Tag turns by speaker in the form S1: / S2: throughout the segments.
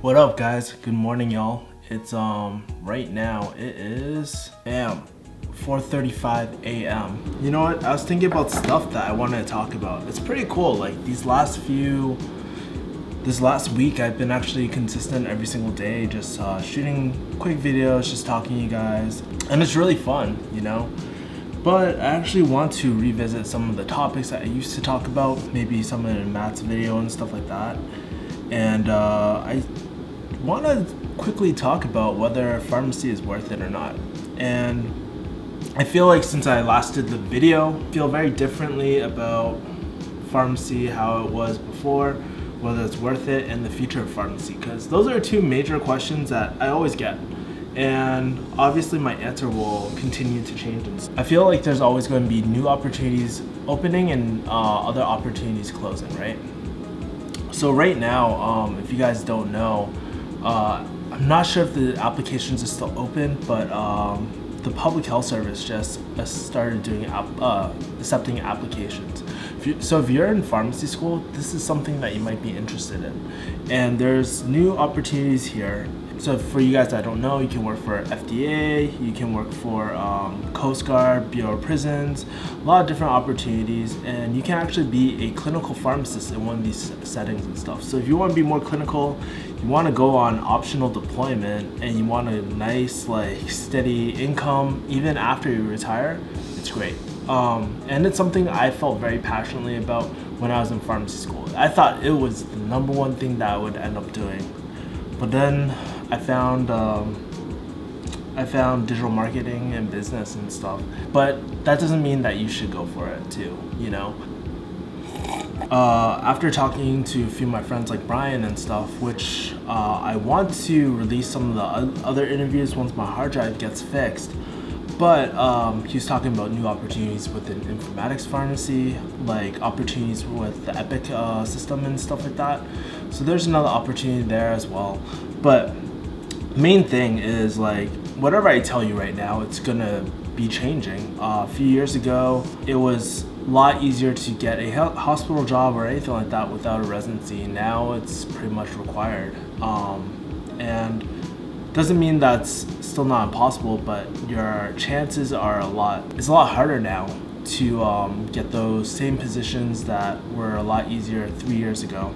S1: What up, guys? Good morning, y'all. It's right now it is 4:35 a.m. You know what? I was thinking about stuff that I wanted to talk about. It's pretty cool. Like this last week, I've been actually consistent every single day, just shooting quick videos, just talking to you guys, and it's really fun, you know. But I actually want to revisit some of the topics that I used to talk about, maybe some in Matt's video and stuff like that. And I want to quickly talk about whether pharmacy is worth it or not. And I feel like since I last did the video, I feel very differently about pharmacy, how it was before, whether it's worth it, and the future of pharmacy, because those are two major questions that I always get. And obviously my answer will continue to change. I feel like there's always going to be new opportunities opening and other opportunities closing, right? So right now, if you guys don't know, I'm not sure if the applications are still open, but the public health service just started doing accepting applications. So if you're in pharmacy school, this is something that you might be interested in. And there's new opportunities here. So for you guys that don't know, you can work for FDA, you can work for Coast Guard, Bureau of Prisons, a lot of different opportunities, and you can actually be a clinical pharmacist in one of these settings and stuff. So if you want to be more clinical, you want to go on optional deployment, and you want a nice, like, steady income even after you retire, it's great. And it's something I felt very passionately about when I was in pharmacy school. I thought it was the number one thing that I would end up doing. But then I found digital marketing and business and stuff. But that doesn't mean that you should go for it too, you know? After talking to a few of my friends like Brian and stuff, which I want to release some of the other interviews once my hard drive gets fixed. But he was talking about new opportunities within informatics pharmacy, like opportunities with the Epic system and stuff like that. So there's another opportunity there as well. But main thing is, like, whatever I tell you right now, it's gonna be changing. A few years ago, it was a lot easier to get a hospital job or anything like that without a residency. Now it's pretty much required. And doesn't mean that's still not impossible, but your chances are it's a lot harder now to get those same positions that were a lot easier 3 years ago.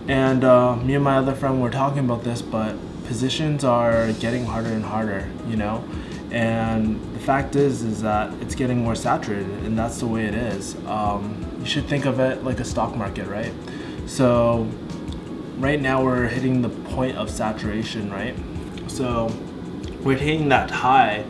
S1: And me and my other friend were talking about this, but positions are getting harder and harder, you know? And the fact is that it's getting more saturated, and that's the way it is. You should think of it like a stock market, right? So right now we're hitting the point of saturation, right? So we're hitting that high,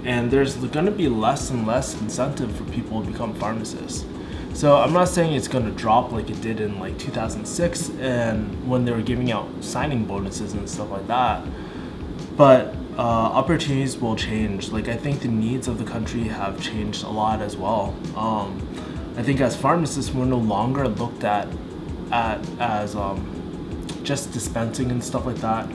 S1: and there's going to be less and less incentive for people to become pharmacists. So I'm not saying it's going to drop like it did in like 2006 and when they were giving out signing bonuses and stuff like that, but opportunities will change. Like, I think the needs of the country have changed a lot as well. I think as pharmacists, we're no longer looked at as just dispensing and stuff like that.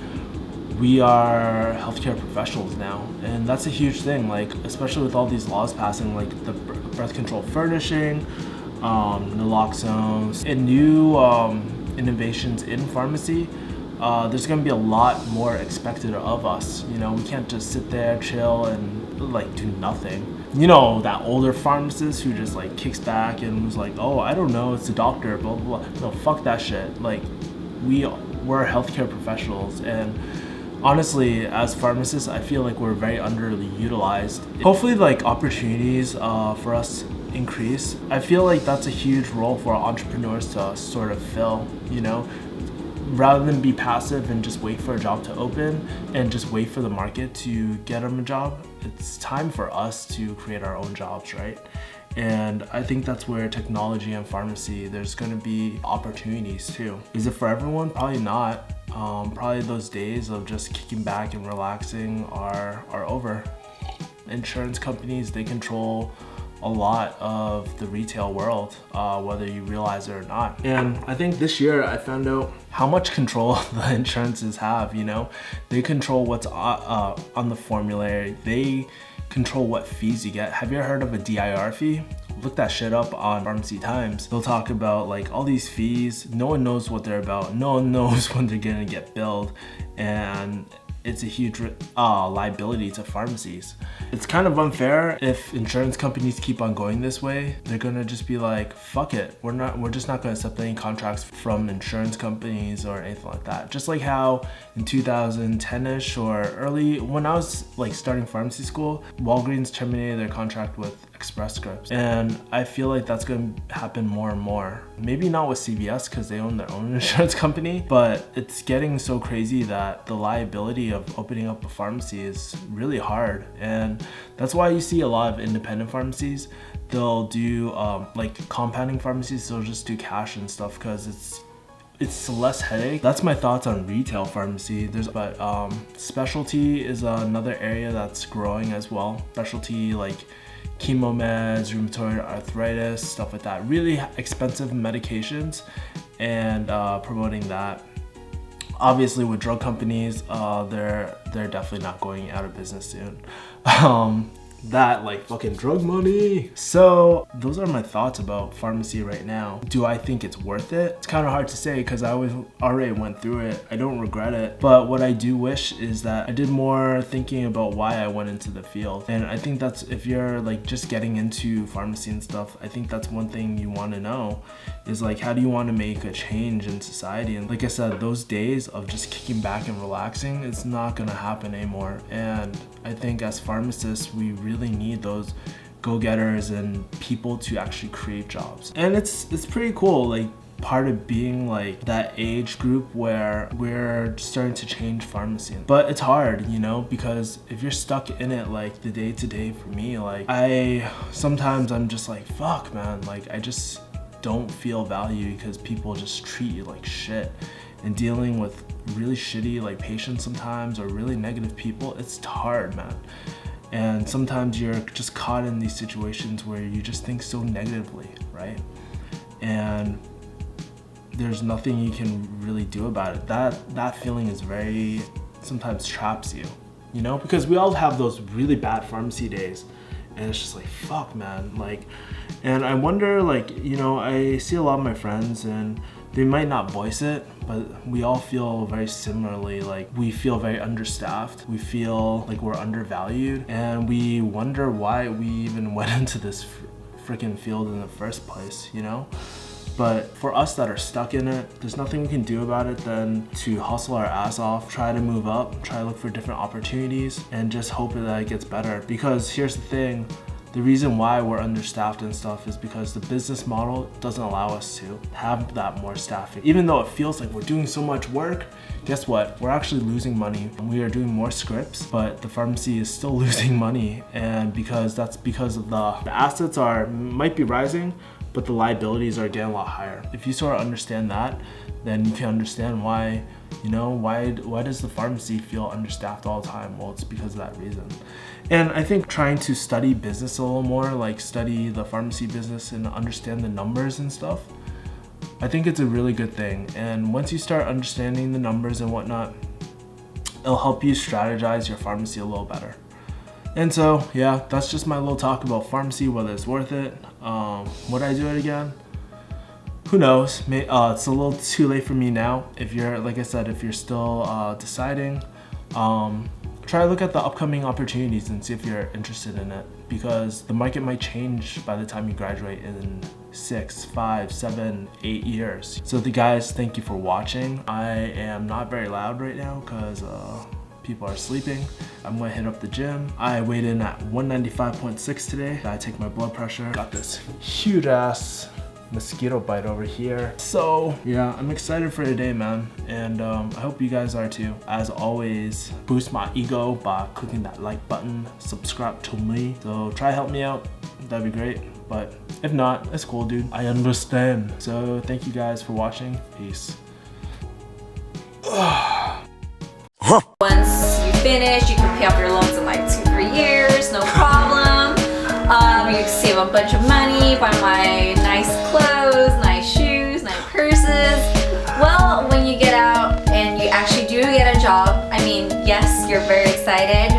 S1: We are healthcare professionals now, and that's a huge thing, like, especially with all these laws passing, like the birth control furnishing, naloxone, and new innovations in pharmacy. There's going to be a lot more expected of us. You know, we can't just sit there, chill, and like do nothing. You know, that older pharmacist who just like kicks back and was like, oh, I don't know, it's a doctor, blah blah blah. No, fuck that shit. Like, we're healthcare professionals, and honestly, as pharmacists, I feel like we're very underutilized. Hopefully, like, opportunities for us increase. I feel like that's a huge role for entrepreneurs to sort of fill, you know? Rather than be passive and just wait for a job to open and just wait for the market to get them a job, it's time for us to create our own jobs, right? And I think that's where technology and pharmacy, there's going to be opportunities too. Is it for everyone? Probably not. Probably those days of just kicking back and relaxing are over. Insurance companies, they control a lot of the retail world, whether you realize it or not. And I think this year I found out how much control the insurances have, you know? They control what's on the formulary. They control what fees you get. Have you ever heard of a DIR fee? look that shit up on Pharmacy Times, they'll talk about like all these fees. No one knows what they're about. No one knows when they're gonna get billed, and it's a huge liability to pharmacies. It's kind of unfair if insurance companies keep on going this way. They're gonna just be like, fuck it, we're just not gonna accept any contracts from insurance companies or anything like that. Just like how in 2010ish or early, when I was like starting pharmacy school, Walgreens terminated their contract with Express Scripts, and I feel like that's going to happen more and more. Maybe not with CVS because they own their own insurance company, but it's getting so crazy that the liability of opening up a pharmacy is really hard. And that's why you see a lot of independent pharmacies. They'll do like compounding pharmacies, they'll just do cash and stuff because it's less headache. That's my thoughts on retail pharmacy. But specialty is another area that's growing as well. Specialty like chemo meds, rheumatoid arthritis, stuff like that. Really expensive medications, and promoting that. Obviously with drug companies, they're definitely not going out of business soon. That like fucking drug money. So those are my thoughts about pharmacy right now. Do I think it's worth it? It's kind of hard to say because I already went through it. I don't regret it. But what I do wish is that I did more thinking about why I went into the field. And I think that's, if you're like just getting into pharmacy and stuff, I think that's one thing you want to know is like, how do you want to make a change in society? And like I said, those days of just kicking back and relaxing, it's not gonna happen anymore. And I think as pharmacists, we really need those go-getters and people to actually create jobs. And it's pretty cool, like part of being like that age group where we're starting to change pharmacy. But it's hard, you know, because if you're stuck in it like the day to day, for me, like sometimes I'm just like, fuck man, like I just don't feel value because people just treat you like shit. And dealing with really shitty like patients sometimes, or really negative people, it's hard, man. And sometimes you're just caught in these situations where you just think so negatively, right? And there's nothing you can really do about it. That feeling is very, sometimes traps you, you know? Because we all have those really bad pharmacy days, and it's just like, fuck man, like, and I wonder, like, you know, I see a lot of my friends and they might not voice it, but we all feel very similarly. Like we feel very understaffed, we feel like we're undervalued, and we wonder why we even went into this freaking field in the first place, you know? But for us that are stuck in it, there's nothing we can do about it than to hustle our ass off, try to move up, try to look for different opportunities, and just hope that it gets better. Because here's the thing, the reason why we're understaffed and stuff is because the business model doesn't allow us to have that more staffing. Even though it feels like we're doing so much work, guess what? We're actually losing money. We are doing more scripts, but the pharmacy is still losing money. And that's because of the assets might be rising, but the liabilities are getting a lot higher. If you sort of understand that, then you can understand why, you know, why does the pharmacy feel understaffed all the time? Well, it's because of that reason. And I think trying to study business a little more, like study the pharmacy business and understand the numbers and stuff, I think it's a really good thing. And once you start understanding the numbers and whatnot, it'll help you strategize your pharmacy a little better. And so, yeah, that's just my little talk about pharmacy, whether it's worth it. Would I do it again? Who knows? It's a little too late for me now. If you're, like I said, if you're still deciding, try to look at the upcoming opportunities and see if you're interested in it, because the market might change by the time you graduate in 6, 5, 7, 8 years. So guys, thank you for watching. I am not very loud right now because people are sleeping. I'm gonna hit up the gym. I weighed in at 195.6 today. Gotta take my blood pressure. Got this huge ass mosquito bite over here. So yeah, I'm excited for today, man. And I hope you guys are too. As always, boost my ego by clicking that like button, subscribe to me. So try to help me out, that'd be great. But if not, it's cool, dude. I understand. So thank you guys for watching. Peace.
S2: Once you finish, you can pay off your loans in like 2-3 years, no problem. You can save a bunch of money, buy my nice clothes, nice shoes, nice purses. Well, when you get out and you actually do get a job, I mean, yes, you're very excited,